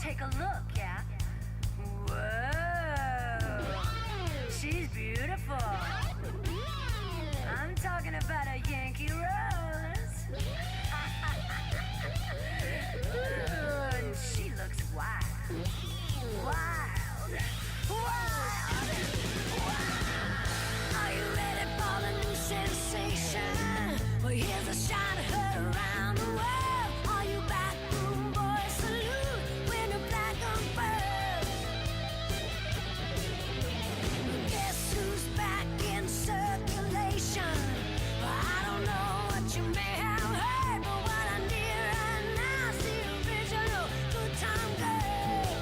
take a look, yeah? Whoa! She's beautiful. I'm talking about a Yankee Rose. Ooh, and she looks wild. Wild. Wild. Are you ready for the new sensation? Well, here's a shot of her around the world. Are you bathroom boy? Salute when a black unfurls. Guess who's back in circulation? Well, I don't know what you may have heard, but what I need right now is the original good time girl.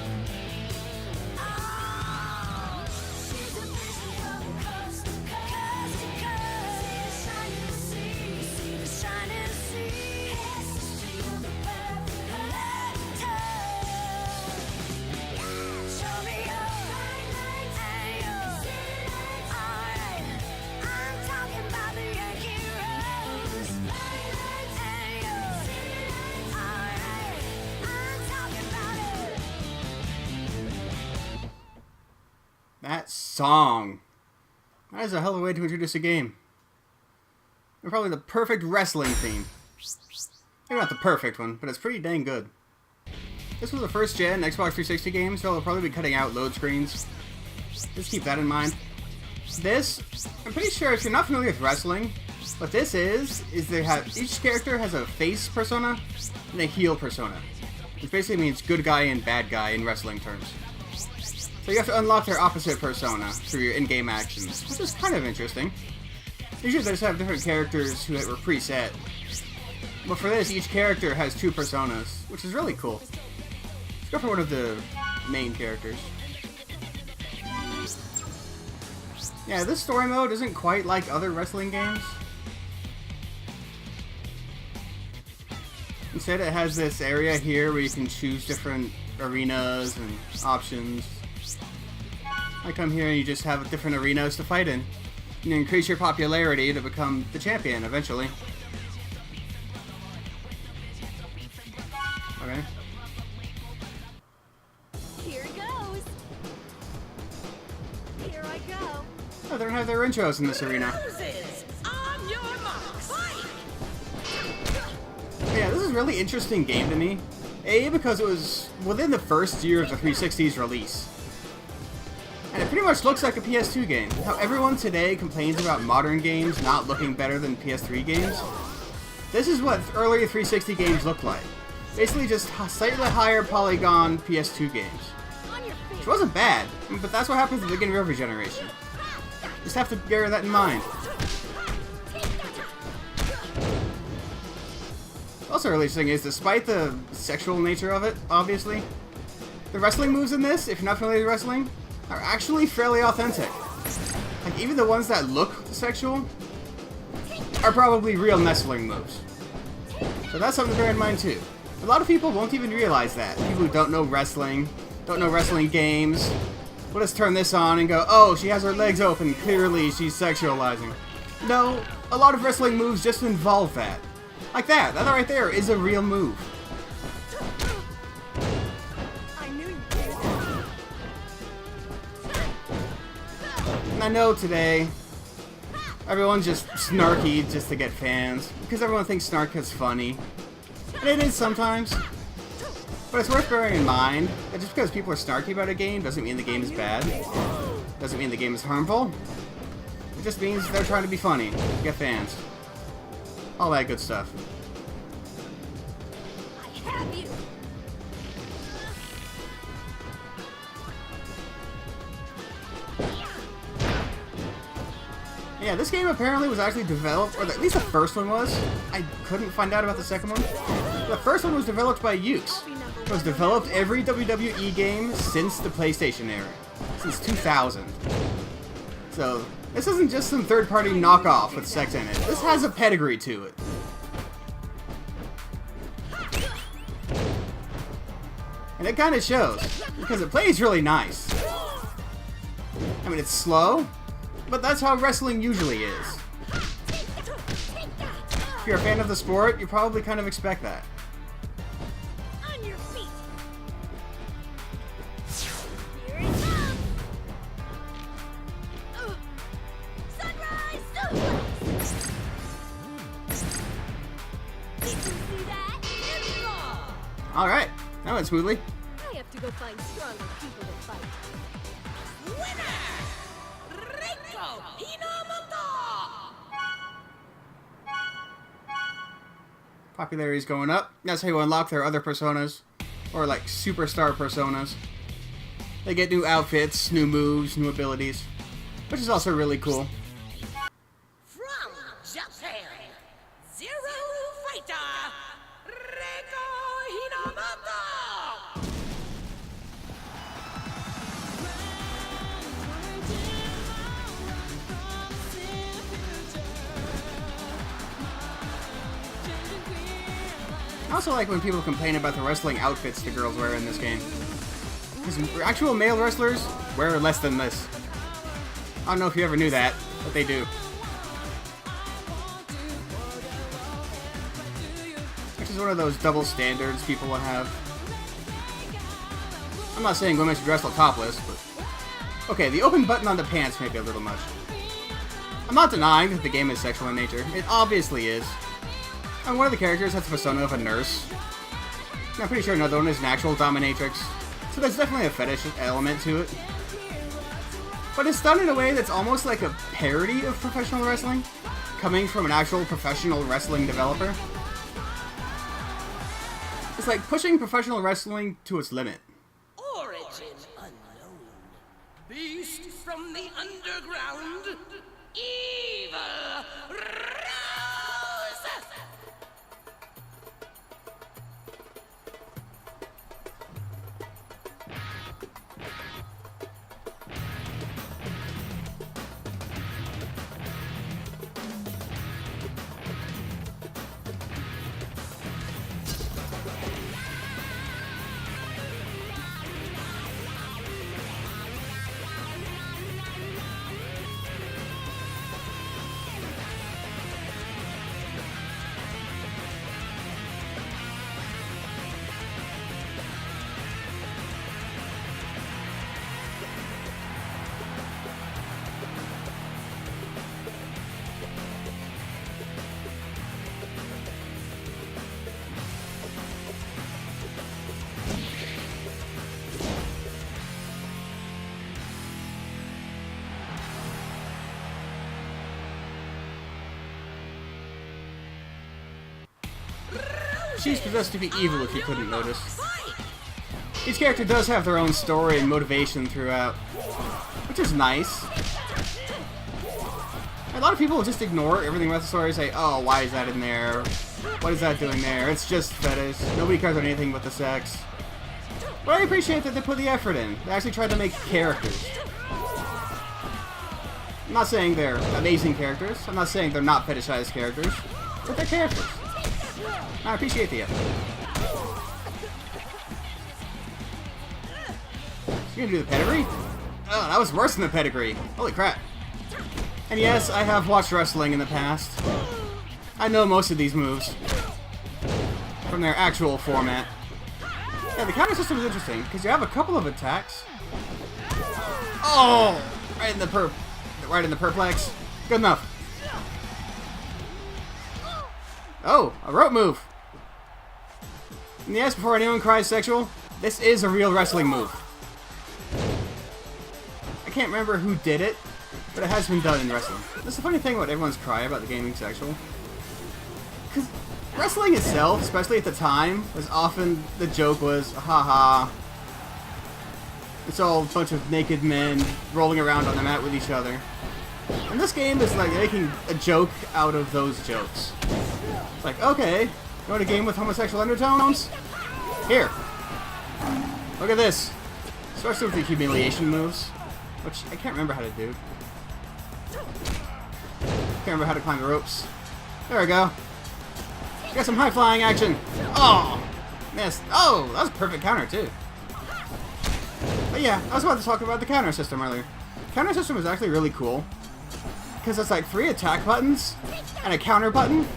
Oh, she's a vision from coast to coast to coast. See the shining sea. History of the perfect letter. Show me your lights and your alright. I'm talking about the Yankee Rose. Lights and your alright. I'm talking about it. That song. That is a hell of a way to introduce a game. And probably the perfect wrestling theme. Maybe not the perfect one, but it's pretty dang good. This was a first gen Xbox 360 game, so I'll probably be cutting out load screens. Just keep that in mind. This, I'm pretty sure if you're not familiar with wrestling, what this is they have, each character has a face persona and a heel persona. Which basically means good guy and bad guy in wrestling terms. So you have to unlock their opposite persona through your in-game actions, which is kind of interesting. Usually they just have different characters who were preset. But for this, each character has two personas, which is really cool. Let's go for one of the main characters. Yeah, this story mode isn't quite like other wrestling games. Instead, it has this area here where you can choose different arenas and options. I come here and you just have different arenas to fight in. You increase your popularity to become the champion eventually. Okay. Here goes. Here I go. Oh, they don't have their intros in this arena. On your marks. Yeah, this is a really interesting game to me. A, because it was within the first year of the 360's release. And it pretty much looks like a PS2 game. How everyone today complains about modern games not looking better than PS3 games. This is what early 360 games look like. Basically just slightly higher polygon PS2 games. Which wasn't bad, but that's what happens at the beginning of every generation. Just have to bear that in mind. Also really interesting is, despite the sexual nature of it, obviously, the wrestling moves in this, if you're not familiar with wrestling, are actually fairly authentic. Like, even the ones that look sexual are probably real wrestling moves. So that's something to bear in mind too. A lot of people won't even realize that. People who don't know wrestling games, will just turn this on and go, oh, she has her legs open, clearly she's sexualizing. No, a lot of wrestling moves just involve that. Like that right there is a real move. And I know today, everyone's just snarky just to get fans, because everyone thinks snark is funny. And it is sometimes. But it's worth bearing in mind that just because people are snarky about a game doesn't mean the game is bad. Doesn't mean the game is harmful. It just means they're trying to be funny, get fans. All that good stuff. I have you. Yeah, this game apparently was actually developed, or at least the first one was. I couldn't find out about the second one. The first one was developed by Ukes. It was developed every WWE game since the PlayStation era. Since 2000. So, this isn't just some third-party knockoff with sex in it. This has a pedigree to it. And it kind of shows, because it plays really nice. I mean, it's slow, but that's how wrestling usually is. If you're a fan of the sport, you probably kind of expect that. On your feet. Alright, that went smoothly. I have to go find stronger people to fight. Popularity is going up. That's how you unlock their other personas. Or like superstar personas. They get new outfits, new moves, new abilities. Which is also really cool. From Japan, Zero Fighter, Reiko Hinamoto! I also like when people complain about the wrestling outfits the girls wear in this game. Because actual male wrestlers wear less than this. I don't know if you ever knew that, but they do. Which is one of those double standards people will have. I'm not saying women should dress all topless, but... Okay, the open button on the pants may be a little much. I'm not denying that the game is sexual in nature. It obviously is. And one of the characters has the persona of a nurse. And I'm pretty sure another one is an actual dominatrix. So there's definitely a fetish element to it. But it's done in a way that's almost like a parody of professional wrestling, coming from an actual professional wrestling developer. It's like pushing professional wrestling to its limit. Origin unknown. Beast from the underground. Evil Rose! She's possessed to be evil if you couldn't notice. Each character does have their own story and motivation throughout, which is nice. A lot of people just ignore everything about the story and say, oh, why is that in there? What is that doing there? It's just fetish. Nobody cares about anything but the sex. But I appreciate that they put the effort in. They actually tried to make characters. I'm not saying they're amazing characters. I'm not saying they're not fetishized characters. But they're characters. I appreciate the effort. You gonna do the pedigree? Oh, that was worse than the pedigree. Holy crap. And yes, I have watched wrestling in the past. I know most of these moves from their actual format. Yeah, the counter system is interesting because you have a couple of attacks. Oh, right in the perplex. Good enough. Oh, a rope move. And yes, before anyone cries sexual, this is a real wrestling move. I can't remember who did it, but it has been done in wrestling. That's the funny thing about everyone's cry about the game being sexual. Because wrestling itself, especially at the time, was often, the joke was, haha, it's all a bunch of naked men rolling around on the mat with each other. And this game is like making a joke out of those jokes. It's like, okay, you want a game with homosexual undertones? Here. Look at this. Especially with the humiliation moves, which I can't remember how to do. Can't remember how to climb the ropes. There we go. Got some high-flying action. Oh! Missed. Oh, that was a perfect counter, too. But yeah, I was about to talk about the counter system earlier. Counter system is actually really cool. Because it's like 3 attack buttons and a counter button.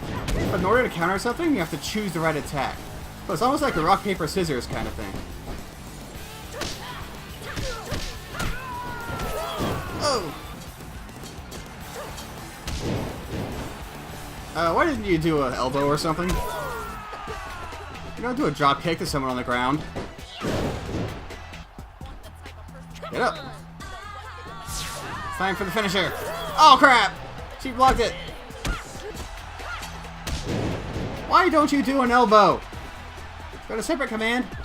But in order to counter something, you have to choose the right attack. So it's almost like a rock, paper, scissors kind of thing. Oh! Why didn't you do an elbow or something? You don't do a drop kick to someone on the ground. Get up. It's time for the finisher. Oh crap! She blocked it. Why don't you do an elbow? Got a separate command. I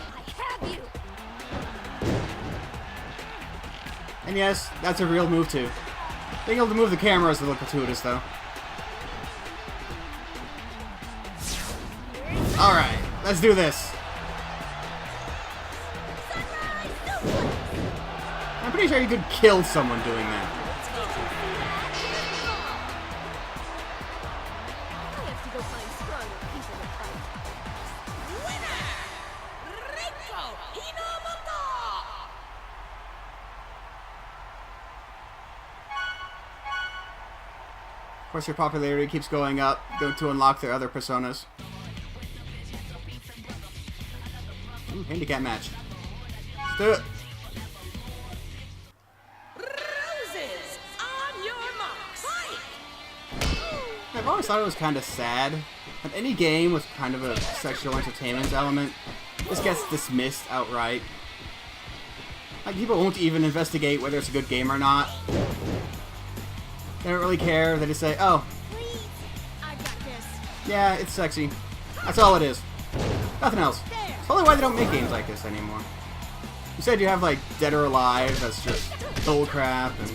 have you. And yes, that's a real move too. Being able to move the camera is a little gratuitous though. Alright, let's do this. I'm pretty sure you could kill someone doing that. I have to go find stronger people to fight. Winner! Reiko Hinomoto! Of course, your popularity keeps going up to unlock their other personas. Ooh, handicap match. Let's do it. Roses on your marks. Fight! I've always thought it was kind of sad that any game with kind of a sexual entertainment element just gets dismissed outright. Like, people won't even investigate whether it's a good game or not. They don't really care. They just say, oh, Please, I got this. yeah, it's sexy. That's all it is. Nothing else. It's probably why they don't make games like this anymore. You said you have, like, Dead or Alive, that's just bullcrap, and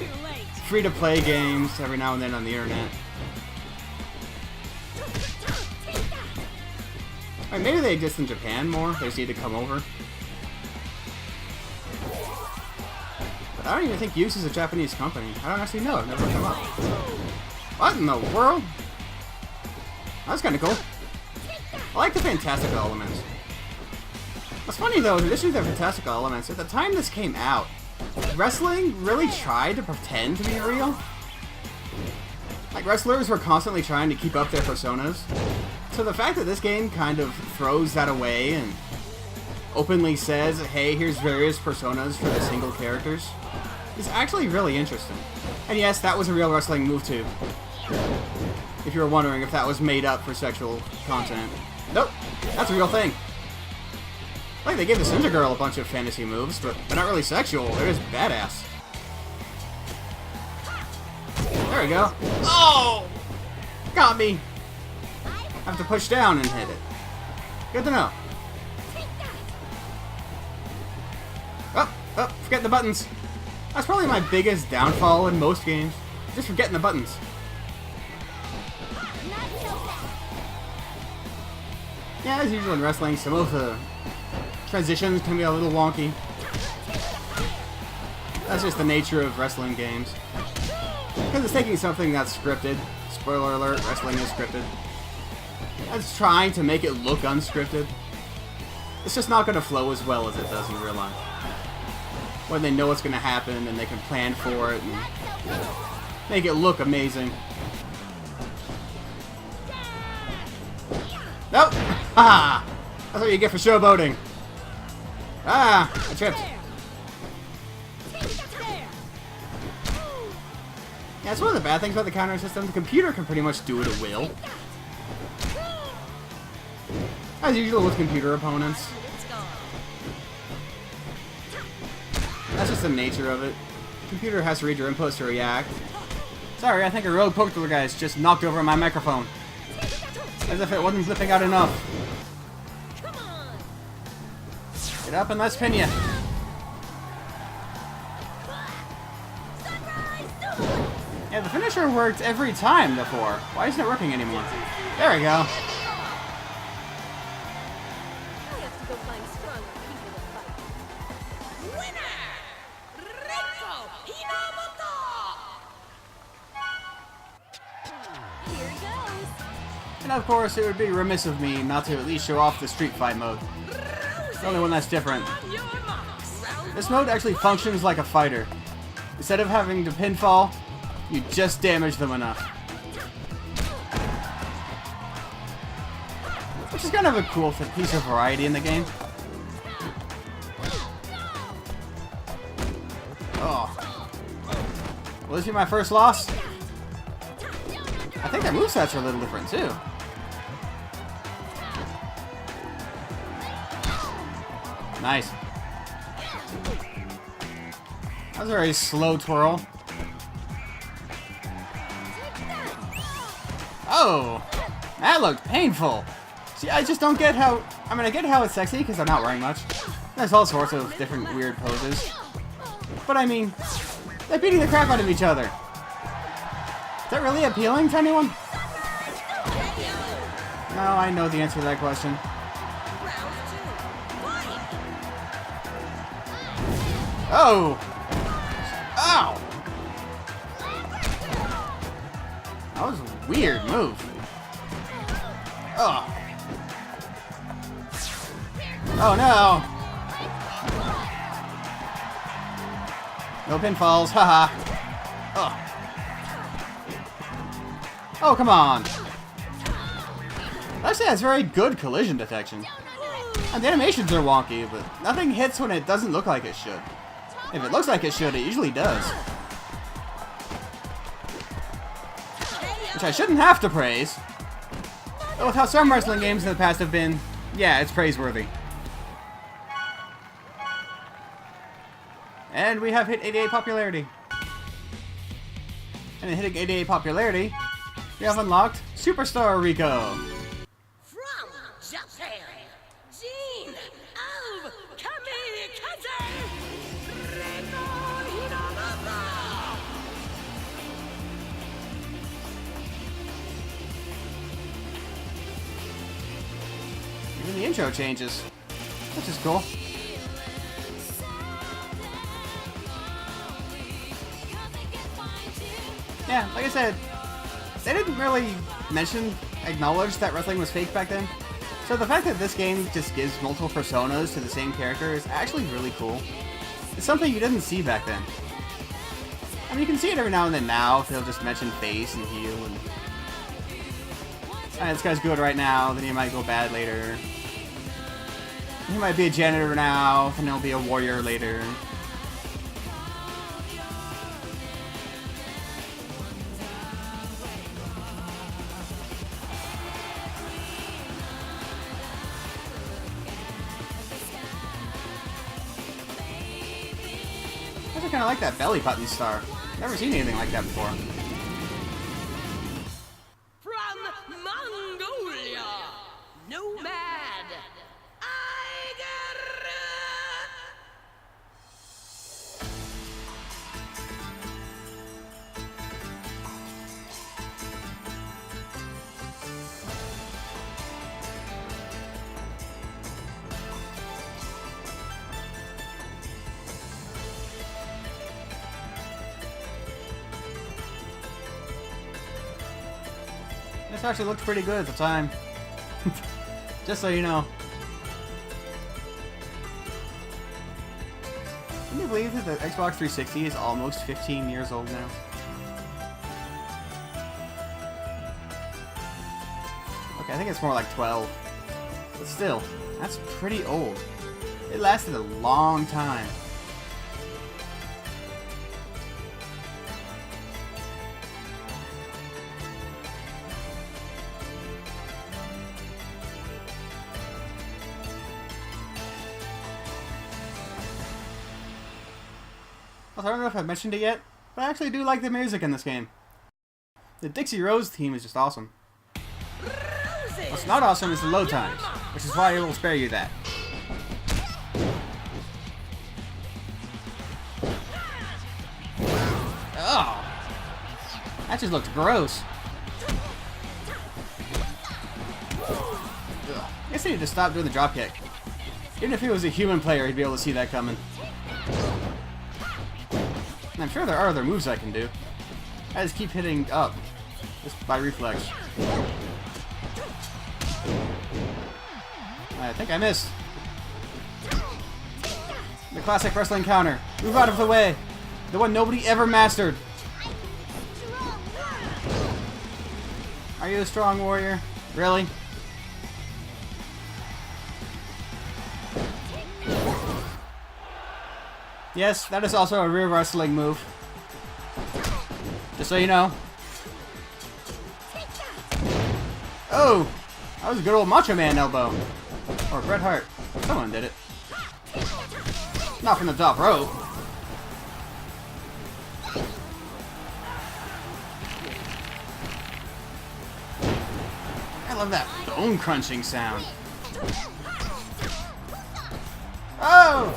free-to-play games every now and then on the internet. I mean, maybe they exist in Japan more. They just need to come over. But I don't even think Use is a Japanese company. I don't actually know. I've never looked them up. What in the world? That's kind of cool. I like the fantastical elements. What's funny though, in addition to the fantastical elements, at the time this came out, wrestling really tried to pretend to be real. Like, wrestlers were constantly trying to keep up their personas. So the fact that this game kind of throws that away and openly says, hey, here's various personas for the single characters, is actually really interesting. And yes, that was a real wrestling move too. If you were wondering if that was made up for sexual content. Nope, that's a real thing. Like, they gave the Cinder Girl a bunch of fantasy moves, but they're not really sexual, they're just badass. There we go. Oh! Got me! I have to push down and hit it. Good to know. Oh, forget the buttons. That's probably my biggest downfall in most games. Just forgetting the buttons. Yeah, as usual in wrestling, some of the transitions can be a little wonky. That's just the nature of wrestling games. Because it's taking something that's scripted. Spoiler alert, wrestling is scripted. It's trying to make it look unscripted. It's just not going to flow as well as it does in real life. When they know what's going to happen and they can plan for it and make it look amazing. Nope! Haha! That's what you get for showboating. Ah! I tripped. Yeah, it's one of the bad things about the counter system. The computer can pretty much do it at will. As usual with computer opponents. That's just the nature of it. The computer has to read your inputs to react. Sorry, I think a rogue poker guy's just knocked over my microphone. As if it wasn't flipping out enough. Get up and let's pin ya. Yeah, the finisher worked every time before. Why isn't it working anymore? There we go. I have to go find stronger people to fight. Winner! Reiko Hinomoto! Here goes. And of course, it would be remiss of me not to at least show off the Street Fight mode. The only one that's different. On your marks. Round This mode actually functions like a fighter. Instead of having to pinfall, you just damage them enough. Which is kind of a cool piece of variety in the game. Oh. Will this be my first loss? I think their movesets are a little different too. Nice. That was a very slow twirl. Oh! That looked painful! See, I just don't get how... I mean, I get how it's sexy because I'm not wearing much. There's all sorts of different weird poses. But I mean, they're beating the crap out of each other. Is that really appealing to anyone? No, I know the answer to that question. Oh! Ow! That was a weird move. Oh. Oh no! No pinfalls, haha. Oh. Oh, come on. Actually, that's very good collision detection. And the animations are wonky, but nothing hits when it doesn't look like it should. If it looks like it should, it usually does. Which I shouldn't have to praise. But with how some wrestling games in the past have been, yeah, it's praiseworthy. And we have hit 88 popularity. And in hitting 88 popularity, we have unlocked Superstar Rico. From Japan, Gene of Kamikaze, Reiko Hinamata. Even the intro changes, which is cool. Yeah, like I said, they didn't really acknowledge that wrestling was fake back then. So the fact that this game just gives multiple personas to the same character is actually really cool. It's something you didn't see back then. I mean, you can see it every now and then now, if they'll just mention face and heel and... Alright, this guy's good right now, then he might go bad later. He might be a janitor now, then he'll be a warrior later. I kind of like that belly button star. Never seen anything like that before. From Mongolia, Nomad, Iger. This actually looked pretty good at the time. Just so you know. Can you believe that the Xbox 360 is almost 15 years old now? Okay, I think it's more like 12. But still, that's pretty old. It lasted a long time. I don't know if I've mentioned it yet, but I actually do like the music in this game. The Dixie Rose theme is just awesome. What's not awesome is the load times, which is why I will spare you that. Oh! That just looked gross. Ugh. I guess I need to stop doing the dropkick. Even if he was a human player, he'd be able to see that coming. And I'm sure there are other moves I can do. I just keep hitting up, just by reflex. I think I missed. The classic wrestling counter. Move out of the way. The one nobody ever mastered. Are you a strong warrior? Really? Yes, that is also a rear wrestling move. Just so you know. Oh! That was a good old Macho Man elbow. Or Bret Hart. Someone did it. Not from the top rope. I love that bone crunching sound. Oh!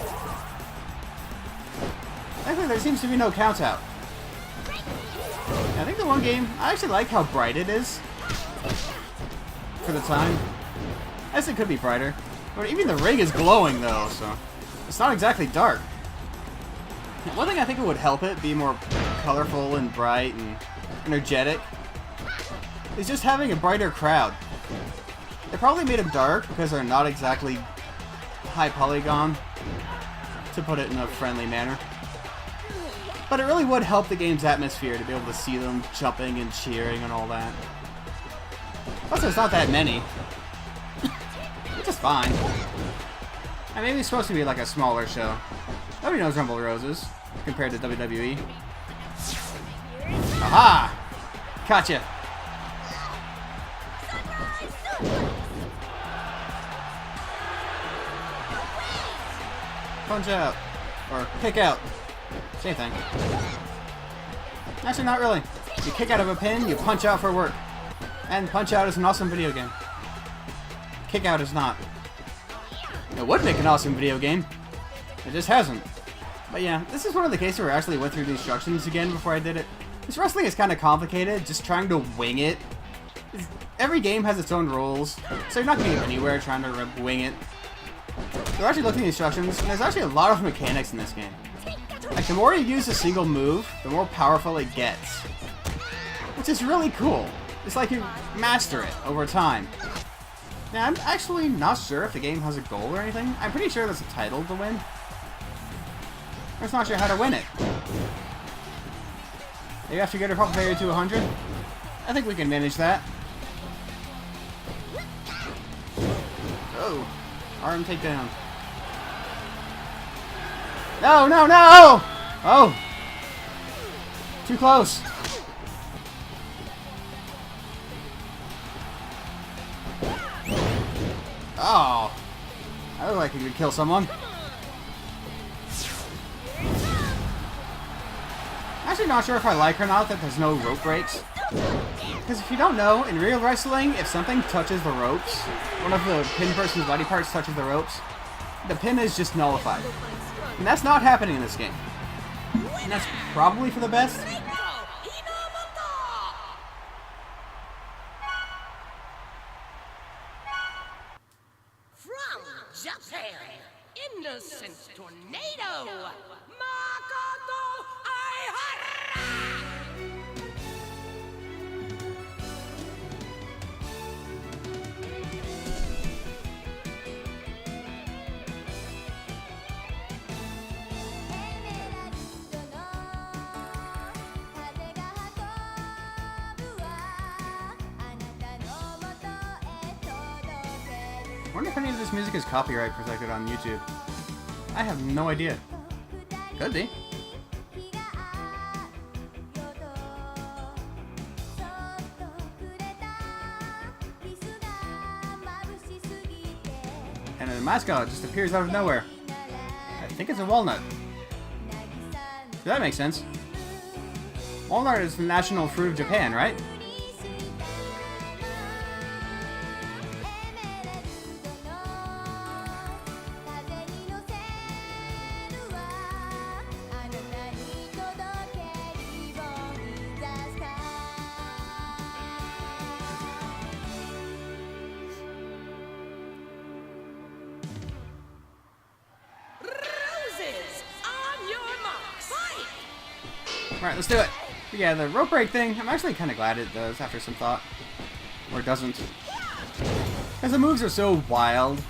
Actually, there seems to be no count out. I think the one game, I actually like how bright it is. For the time. I guess it could be brighter. But even the ring is glowing though, so it's not exactly dark. One thing I think it would help it be more colorful and bright and energetic is just having a brighter crowd. They probably made them dark because they're not exactly high polygon, to put it in a friendly manner. But it really would help the game's atmosphere to be able to see them jumping and cheering and all that. Plus there's not that many. Which is fine. And maybe it's supposed to be like a smaller show. Nobody knows Rumble Roses compared to WWE. Aha! Gotcha! Punch out. Or kick out. Same thing. Actually, not really. You kick out of a pin, you punch out for work. And Punch Out is an awesome video game. Kick Out is not. It would make an awesome video game. It just hasn't. But yeah, this is one of the cases where I actually went through the instructions again before I did it. This wrestling is kind of complicated, just trying to wing it. Every game has its own rules, so you're not going to get anywhere trying to wing it. So actually looking at the instructions, and there's actually a lot of mechanics in this game. Like, the more you use a single move, the more powerful it gets. Which is really cool. It's like you master it over time. Now, I'm actually not sure if the game has a goal or anything. I'm pretty sure there's a title to win. I'm just not sure how to win it. You have to get a proper player to 100? I think we can manage that. Oh. Arm takedown. No, no, no! Oh! Too close. Oh. I look like he could kill someone. I'm actually not sure if I like or not that there's no rope breaks. Because if you don't know, in real wrestling, if something touches the ropes, one of the pin person's body parts touches the ropes, the pin is just nullified. And that's not happening in this game. And that's probably for the best. From Japan, Innocent Tornado, Makoto Aihara! I wonder if any of this music is copyright protected on YouTube. I have no idea. Could be. And the mascot just appears out of nowhere. I think it's a walnut. Does that make sense? Walnut is the national fruit of Japan, right? Roses, on your marks, fight! Alright, let's do it. But yeah, the rope break thing, I'm actually kind of glad it does after some thought. Or it doesn't. Because the moves are so wild.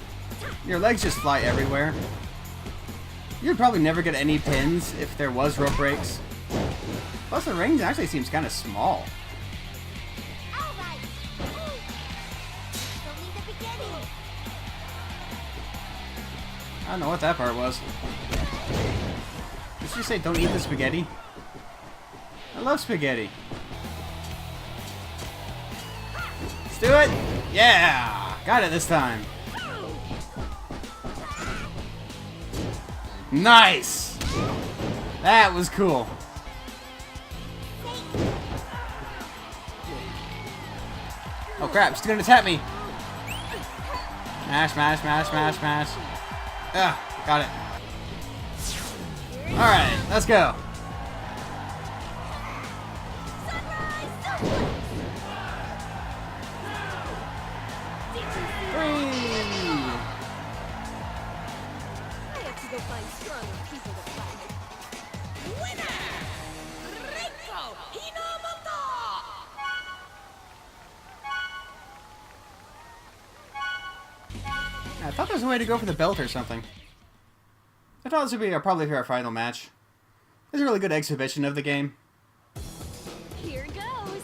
Your legs just fly everywhere. You'd probably never get any pins if there was rope breaks. Plus the ring actually seems kind of small. I don't know what that part was. Did she say don't eat the spaghetti? I love spaghetti. Let's do it! Yeah! Got it this time. Nice! That was cool. Oh crap, she's gonna tap me. Mash, mash, mash, mash, mash. Ah, got it. Alright, let's go. I have to go find stronger people to fight. Winner! Rico Hinomoto! I thought there was a way to go for the belt or something. I thought this would be probably our final match. It's a really good exhibition of the game. Here goes.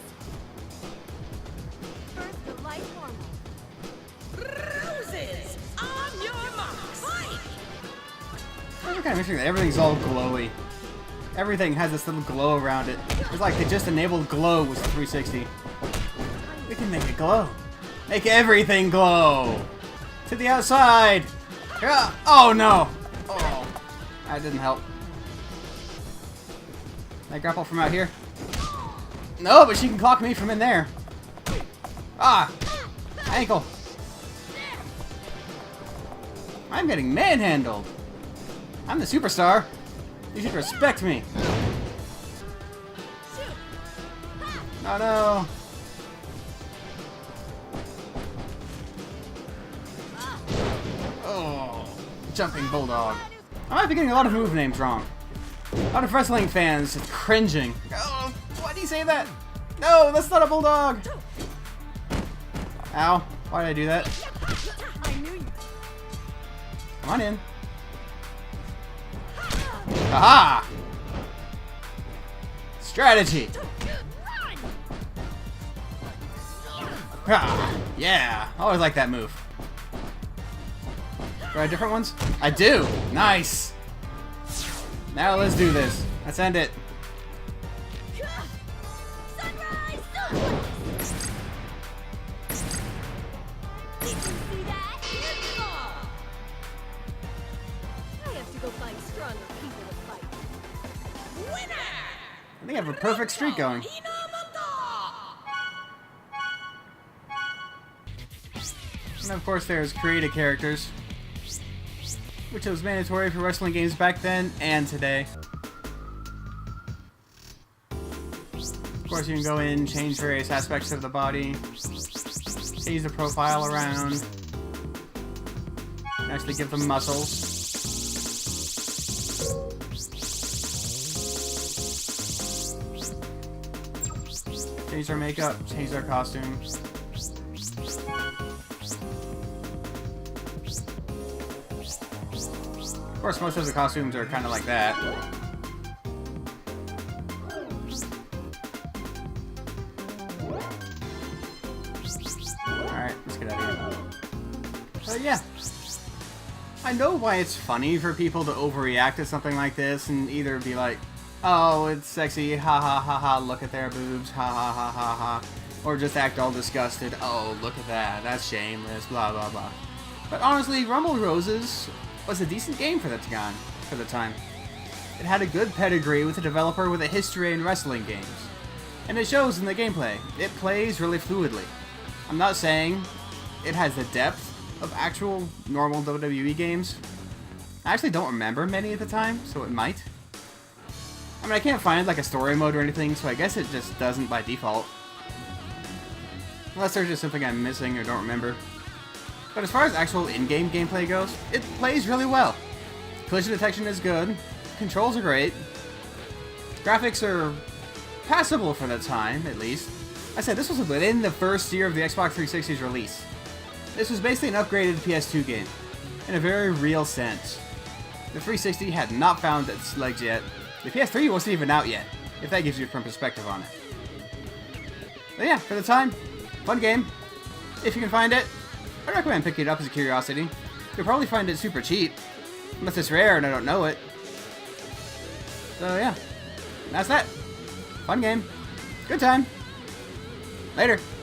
First, the light hormone. Roses on your marks. Fight! It's kind of interesting that everything's all glowy. Everything has this little glow around it. It's like they just enabled glow with 360. We can make it glow. Make everything glow! To the outside! Yeah. Oh no! Oh, that didn't help. Can I grapple from out here? No, but she can clock me from in there. Ah! Ankle! I'm getting manhandled! I'm the superstar! You should respect me! Oh no! Oh, jumping bulldog. I might be getting a lot of move names wrong. A lot of wrestling fans just cringing. Oh, why do you say that? No, that's not a bulldog! Ow, why did I do that? I knew you. Come on in. Aha! Strategy! Ah, yeah, I always like that move. Do I have different ones? I do! Nice! Now let's do this. Let's end it. Sunrise! Sunrise! Did you see that? I have to go find stronger people to fight. Winner! I think I have a perfect streak going. And of course there's creative characters, which was mandatory for wrestling games back then and today. Of course you can go in, change various aspects of the body, change the profile around, and actually give them muscles. Change their makeup, change their costumes. Of course, most of the costumes are kind of like that. Alright, let's get out of here. So yeah. I know why it's funny for people to overreact to something like this and either be like, oh, it's sexy, ha ha ha ha, look at their boobs, ha ha ha ha ha. Or just act all disgusted, oh, look at that, that's shameless, blah blah blah. But honestly, Rumble Roses was a decent game for the time. It had a good pedigree with a developer with a history in wrestling games. And it shows in the gameplay. It plays really fluidly. I'm not saying it has the depth of actual normal WWE games. I actually don't remember many at the time, so it might. I mean, I can't find like a story mode or anything, so I guess it just doesn't by default. Unless there's just something I'm missing or don't remember. But as far as actual in-game gameplay goes, it plays really well. Collision detection is good, controls are great, graphics are passable for the time, at least. I said this was within the first year of the Xbox 360's release. This was basically an upgraded PS2 game, in a very real sense. The 360 had not found its legs yet. The PS3 wasn't even out yet, if that gives you some perspective on it. But yeah, for the time, fun game. If you can find it, I recommend picking it up as a curiosity. You'll probably find it super cheap, unless it's rare and I don't know it. So yeah, that's that. Fun game. Good time. Later.